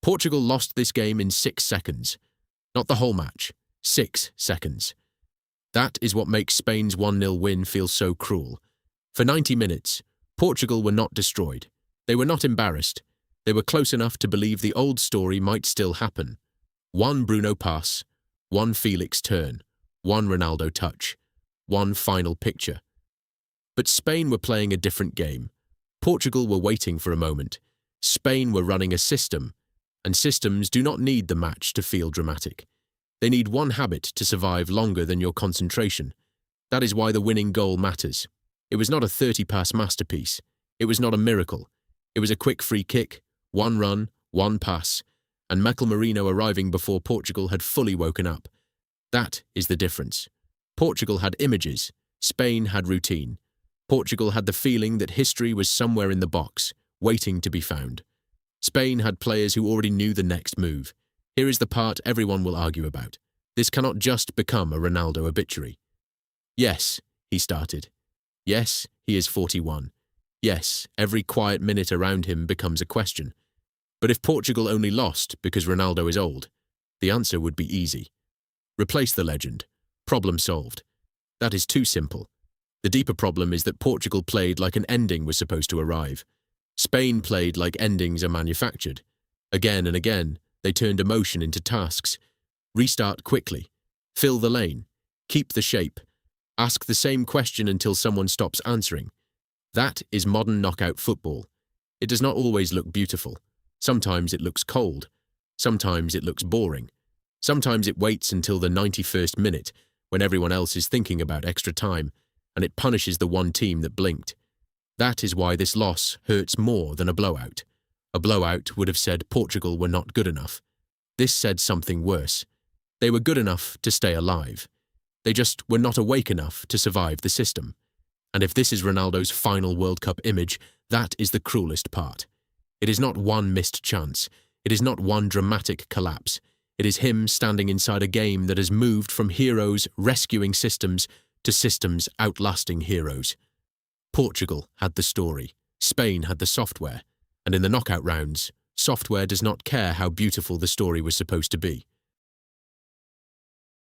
Portugal lost this game in 6 seconds. Not the whole match. 6 seconds. That is what makes Spain's 1-0 win feel so cruel. For 90 minutes, Portugal were not destroyed. They were not embarrassed. They were close enough to believe the old story might still happen. One Bruno pass, one Felix turn, one Ronaldo touch, one final picture. But Spain were playing a different game. Portugal were waiting for a moment. Spain were running a system, and systems do not need the match to feel dramatic. They need one habit to survive longer than your concentration. That is why the winning goal matters. It was not a 30-pass masterpiece. It was not a miracle. It was a quick free kick, one run, one pass, and Mikel Merino arriving before Portugal had fully woken up. That is the difference. Portugal had images. Spain had routine. Portugal had the feeling that history was somewhere in the box, waiting to be found. Spain had players who already knew the next move. Here is the part everyone will argue about. This cannot just become a Ronaldo obituary. Yes, he started. Yes, he is 41. Yes, every quiet minute around him becomes a question. But if Portugal only lost because Ronaldo is old, the answer would be easy. Replace the legend. Problem solved. That is too simple. The deeper problem is that Portugal played like an ending was supposed to arrive. Spain played like endings are manufactured. Again and again, they turned emotion into tasks. Restart quickly. Fill the lane. Keep the shape. Ask the same question until someone stops answering. That is modern knockout football. It does not always look beautiful. Sometimes it looks cold. Sometimes it looks boring. Sometimes it waits until the 91st minute, when everyone else is thinking about extra time, and it punishes the one team that blinked. That is why this loss hurts more than a blowout. A blowout would have said Portugal were not good enough. This said something worse. They were good enough to stay alive. They just were not awake enough to survive the system. And if this is Ronaldo's final World Cup image, that is the cruelest part. It is not one missed chance. It is not one dramatic collapse. It is him standing inside a game that has moved from heroes rescuing systems to systems outlasting heroes. Portugal had the story. Spain had the software. And in the knockout rounds, software does not care how beautiful the story was supposed to be.